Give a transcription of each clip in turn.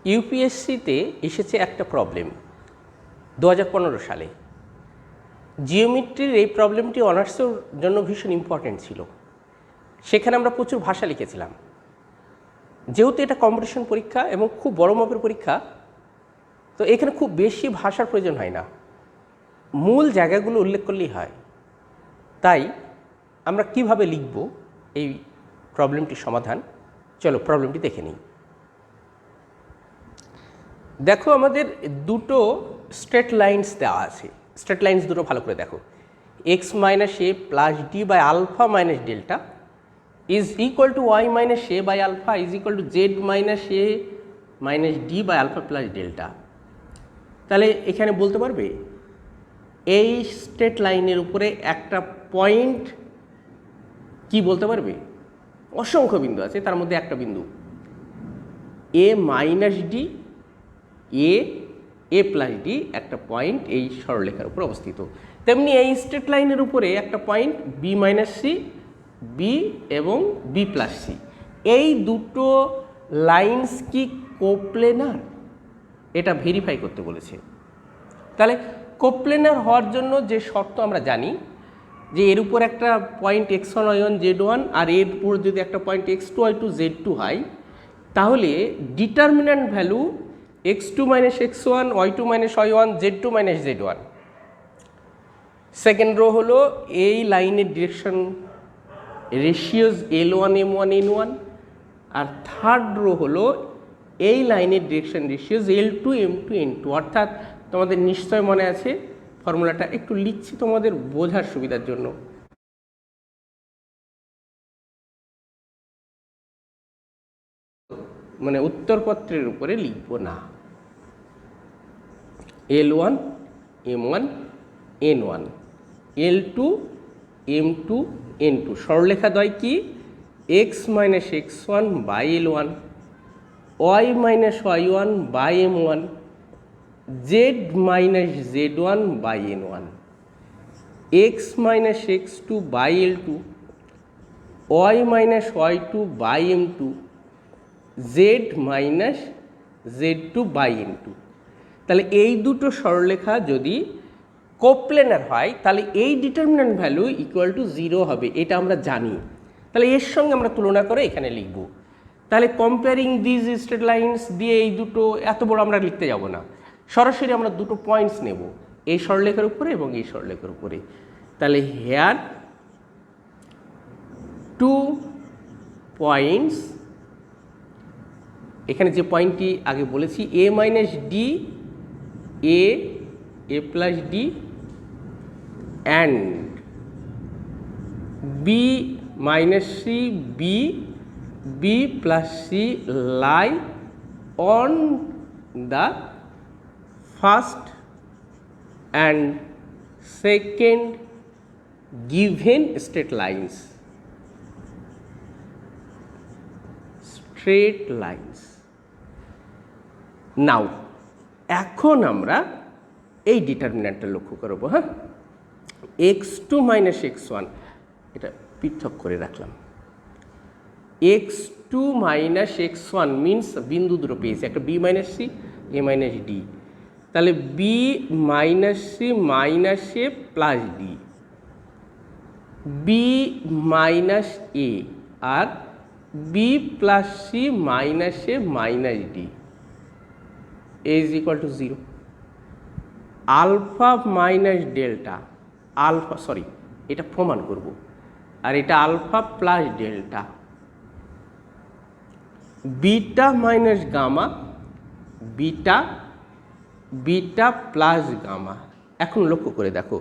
ইউপিএসসিতে এসেছে একটা প্রবলেম 2015 সালে। জিওমেট্রির এই প্রবলেমটি অনার্সের জন্য ভীষণ ইম্পর্ট্যান্ট ছিল। সেখানে আমরা প্রচুর ভাষা লিখেছিলাম। যেহেতু এটা কম্পিটিশন পরীক্ষা এবং খুব বড় মাপের পরীক্ষা, তো এখানে খুব বেশি ভাষার প্রয়োজন হয় না, মূল জায়গাগুলো উল্লেখ করলেই হয়। তাই আমরা কিভাবে লিখব এই প্রবলেমটির সমাধান, চলো প্রবলেমটি দেখে নিই। দেখো, আমাদের দুটো স্ট্রেট লাইন্স দেওয়া আছে। স্ট্রেট লাইন্স দুটো ভালো করে দেখো। X minus A plus D by alpha minus delta is equal to Y minus A by alpha is equal to Z minus A minus D by alpha plus delta. তাহলে এখানে বলতে পারবে এই straight লাইনের উপরে একটা পয়েন্ট কি বলতে পারবে? অসংখ্য বিন্দু আছে, তার মধ্যে একটা বিন্দু এ minus D, A plus D একটা পয়েন্ট এই সরলরেখার উপর অবস্থিত। তেমনি এই স্ট্রেট লাইনের উপরে একটা point B minus C, B এবং বি প্লাস সি। এই দুটো লাইন্স কি কোপ্লেনার? এটা ভেরিফাই করতে বলেছে। তাহলে কোপ্লেনার হওয়ার জন্য যে শর্ত আমরা জানি যে এর উপর একটা point X one Y one Z one আর এর উপর যদি একটা point X two Y two Z two হয়, তাহলে determinant value x2 minus x1, y2 minus y1, z2 minus z1। Second row হলো এই লাইনের direction ratios L1 M1 N1, আর থার্ড রো হলো এই লাইনের direction ratios L2 M2 N2। অর্থাৎ তোমাদের নিশ্চয় মনে আছে, ফর্মুলাটা একটু লিখছি তোমাদের বোঝার সুবিধার জন্য। মানে উত্তরপত্রের উপরে লিখব না। L1 M1 N1, L2 M2 N2। সরলরেখা দ্বয় কি? x minus x1 by L1, y minus y1 by M1, z minus z1 by N1, x minus x2 by L2, y minus y2 by M2, z minus z2 by N2। তাহলে এই দুটো সরলরেখা যদি কোপ্লেনার হয়, তাহলে এই ডিটারমিন্যান্ট ভ্যালু ইকুয়াল টু 0 হবে, এটা আমরা জানি। তাহলে এর সঙ্গে আমরা তুলনা করে এখানে লিখব। তাহলে কম্পেয়ারিং দিজ স্ট্রেট লাইন্স দিয়ে এই দুটো এত বড় আমরা লিখতে যাব না, সরাসরি আমরা দুটো পয়েন্টস নেব, এই সরলরেখার উপরে এবং এই সরলরেখার উপরে। তাহলে হেয়ার টু পয়েন্টস, এখানে যে পয়েন্টটি আগে বলেছি A minus D, A plus D and B minus C, B plus C lie on the first and second given straight lines. Straight lines. Now এখন আমরা এই ডিটারমিন্যান্টটা লক্ষ্য করব। হ্যাঁ, x2 মাইনাস x1, এটা পৃথক করে রাখলাম। x2 মাইনাস x1 মিনস বিন্দু দুটো পেয়েছি, একটা B minus C, A minus D. তাহলে B minus C minus A plus D, B minus A আর B plus C minus A minus D is equal to 0। Alpha minus delta, alpha sorry এটা প্রমাণ করব, আর এটা alpha plus delta, beta minus gamma, beta plus gamma. এখন লক্ষ্য করে দেখো,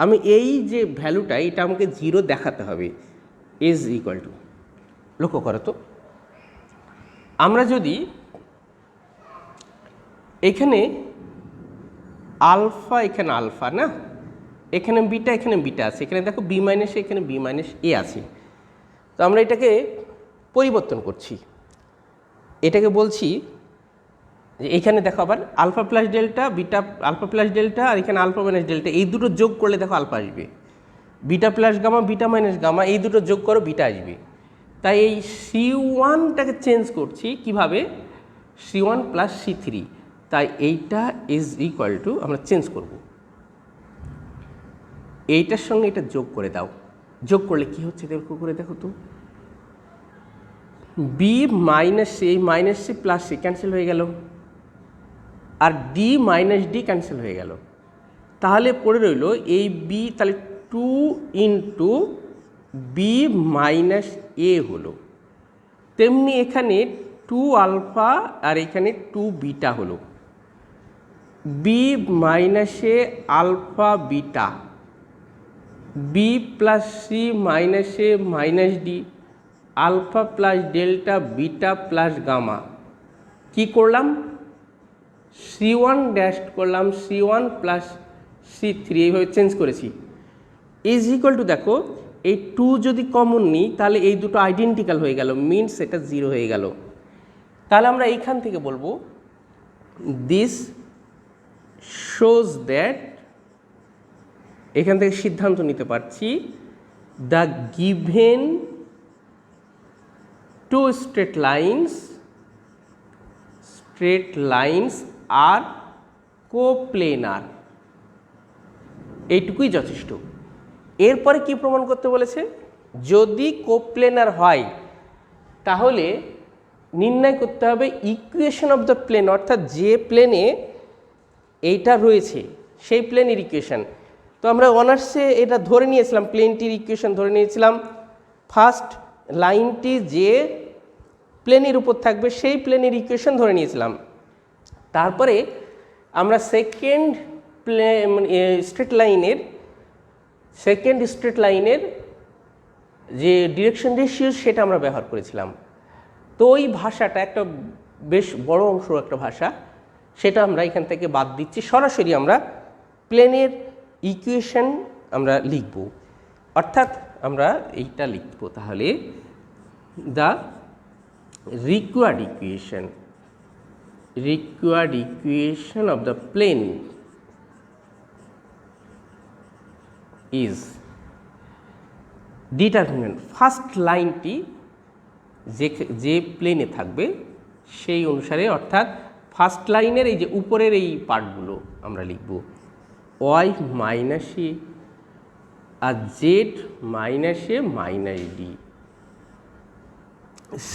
আমি এই যে ভ্যালুটা এটা আমাকে 0 দেখাতে হবে, ইজ ইকুয়াল টু, লক্ষ্য করো তো, আমরা যদি এখানে আলফা, এখানে আলফা না, এখানে বিটা আছে, এখানে দেখো বি মাইনাস এ, এখানে বি মাইনাস এ আছে। তো আমরা এটাকে পরিবর্তন করছি, এটাকে বলছি যে এখানে দেখো আবার alpha plus delta, beta alpha plus delta, আর এখানে আলফা মাইনাস ডেল্টা, এই দুটো যোগ করলে দেখো আলফা আসবে। Beta plus gamma, beta minus gamma, এই দুটো যোগ করো বিটা আসবে। তাই এই C1টাকে চেঞ্জ করছি কিভাবে? C1 প্লাস C3, তাই এইটা ইজ ইকুয়াল টু, আমরা চেঞ্জ করব, এইটার সঙ্গে এটা যোগ করে দাও। যোগ করলে কি হচ্ছে দেখো করে দেখো তো, বি মাইনাস সি, এই minus C plus C cancel হয়ে গেল, আর ডি মাইনাস ডি ক্যান্সেল হয়ে গেল। তাহলে পড়ে রইল এই বি, তাহলে 2 ইন্টু বি মাইনাস এ হলো। তেমনি এখানে 2 আলফা আর এখানে 2 বিটা হলো। বি মাইনাসে alpha beta, B plus C মাইনাসে minus D, alpha plus delta beta plus gamma. কি করলাম? C1 ড্যাশ করলাম, C1 প্লাস C3, এইভাবে চেঞ্জ করেছি। ইজ ইকুয়াল টু, দেখো এই 2 যদি কমন নিই তাহলে এই দুটো আইডেন্টিক্যাল হয়ে গেল, মিনস এটা 0 হয়ে গেল। তাহলে আমরা এইখান থেকে বলবো দিস শোজ দ্যাট, এখান থেকে সিদ্ধান্ত নিতে পারছি, the given two straight lines are coplanar. এইটুকুই যথেষ্ট। এরপরে কি প্রমাণ করতে বলেছে? যদি কোপ্লেনার হয় তাহলে নির্ণয় করতে হবে ইকুয়েশন অফ দ্য প্লেন, অর্থাৎ যে প্লেনে এইটা রয়েছে সেই প্লেনের ইকুয়েশন। তো আমরা অনার্সে এটা ধরে নিয়েছিলাম, প্লেনটির ইকুয়েশন ধরে নিয়েছিলাম। ফার্স্ট লাইনটি যে প্লেনের উপর থাকবে সেই প্লেনের ইকুয়েশন ধরে নিয়েছিলাম। তারপরে আমরা সেকেন্ড স্ট্রেট লাইনের যে ডিরেকশন রেশিও সেটা আমরা ব্যবহার করেছিলাম। তো ওই ভাষাটা একটা বেশ বড় অংশ একটা ভাষা, সেটা আমরা এখান থেকে বাদ দিচ্ছি। সরাসরি আমরা প্লেনের ইকুয়েশন আমরা লিখব, অর্থাৎ আমরা এইটা লিখব। তাহলে the required equation of the plane is determinant. First লাইনটি যে প্লেনে থাকবে সেই অনুসারে, অর্থাৎ ফার্স্ট লাইনের এই যে উপরের এই পার্টগুলো আমরা লিখব ওয়াই মাইনাস এ আর Z minus A minus D.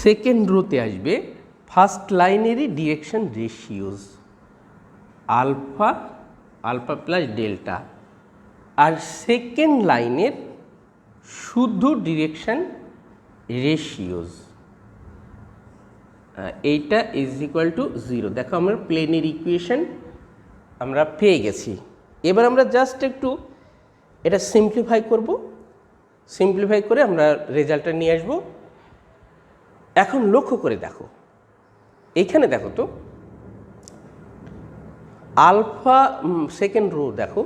Second রোতে আসবে ফার্স্ট লাইনেরই direction ratios, alpha plus delta, আর সেকেন্ড লাইনের শুদ্ধ ডিরেকশন রেশিওজ, এইটা ইজ ইকুয়াল টু 0। দেখো আমরা প্লেনের ইকুয়েশন আমরা পেয়ে গেছি। এবার আমরা জাস্ট একটু এটা সিম্পলিফাই করব, সিম্পলিফাই করে আমরা রেজাল্টটা নিয়ে আসব। এখন লক্ষ্য করে দেখো, এইখানে দেখো তো আলফা, সেকেন্ড রো দেখো,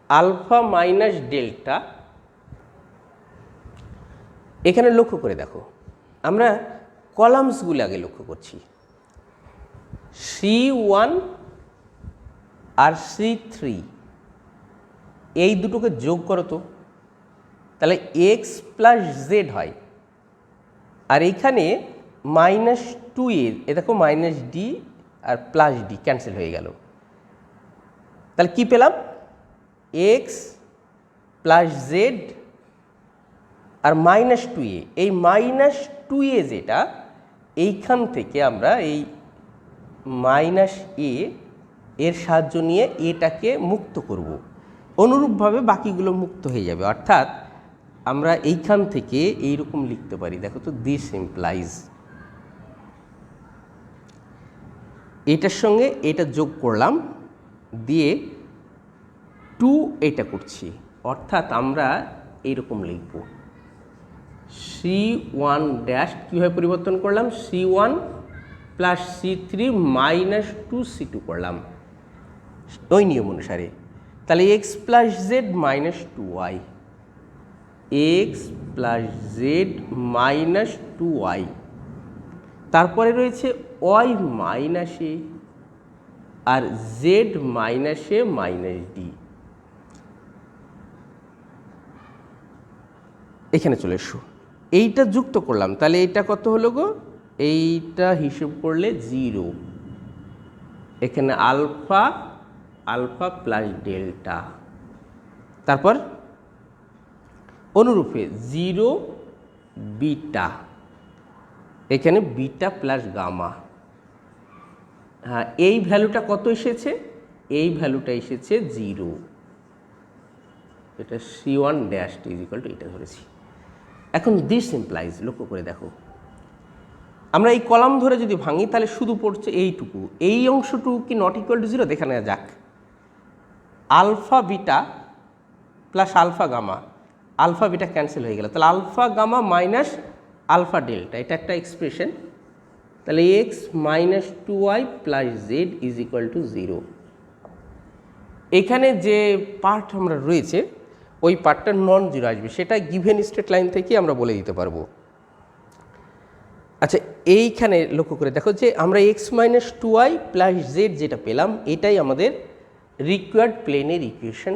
আলফা মাইনাস ডেল্টা। এখানে লক্ষ্য করে দেখো, আমরা কলামসগুলো আগে লক্ষ্য করছি। C1 আর C3 এই দুটোকে যোগ করো তো, তাহলে x প্লাস জেড হয়। আর এইখানে -2a, এ দেখো মাইনাস ডি আর প্লাস ডি ক্যান্সেল হয়ে গেল। তাহলে কি পেলাম? x প্লাস জেড আর -2a। এই -2a যেটা, এইখান থেকে আমরা এই -a এর সাহায্য নিয়ে এটাকে মুক্ত করব। অনুরূপভাবে বাকিগুলো মুক্ত হয়ে যাবে, অর্থাৎ আমরা এইখান থেকে এইরকম লিখতে পারি। দেখো তো, দিস ইমপ্লাইজ, এটার সঙ্গে এটা যোগ করলাম, দিয়ে 2 এটা করছি, অর্থাৎ আমরা এইরকম লিখব C1 ড্যাশ, কীভাবে পরিবর্তন করলাম? C1 plus C3 minus 2C2 করলাম ওই নিয়ম অনুসারে। তাহলে x plus Z minus 2y, x plus Z minus 2y, তারপরে রয়েছে y মাইনাস এ আর Z minus A minus D. এখানে চলে এসো, এইটা যুক্ত করলাম, তাহলে এইটা কত হলো গো? এইটা হিসেব করলে 0, এখানে আলফা আলফা প্লাস ডেল্টা, তারপর অনুরূপে 0 বিটা, এখানে বিটা প্লাস গামা। হ্যাঁ, এই ভ্যালুটা কত এসেছে? এই ভ্যালুটা এসেছে 0। এটা C1 ড্যাশ টি ইজিক্যাল টু এটা ধরেছি। এখন দিস ইমপ্লাইজ, লক্ষ্য করে দেখো, আমরা এই কলাম ধরে যদি ভাঙি তাহলে শুধু পড়ছে এইটুকু, এই অংশটুকু কি নট ইকুয়াল টু 0? দেখে নেওয়া যাক। Alpha beta plus alpha gamma, alpha beta cancel হয়ে গেল, তাহলে alpha gamma minus alpha delta, এটা একটা এক্সপ্রেশন। তাহলে X minus 2y plus Z is equal to 0। এখানে যে পার্ট আমরা রয়েছে ওই পার্টটা নন জিরো আসবে, সেটা গিভেন স্ট্রেট লাইন থেকে আমরা বলে দিতে পারবো। আচ্ছা, এইখানে লক্ষ্য করে দেখো যে আমরা x minus 2y plus Z যেটা পেলাম, এটাই আমাদের রিকোয়ার্ড প্লেনের ইকুয়েশন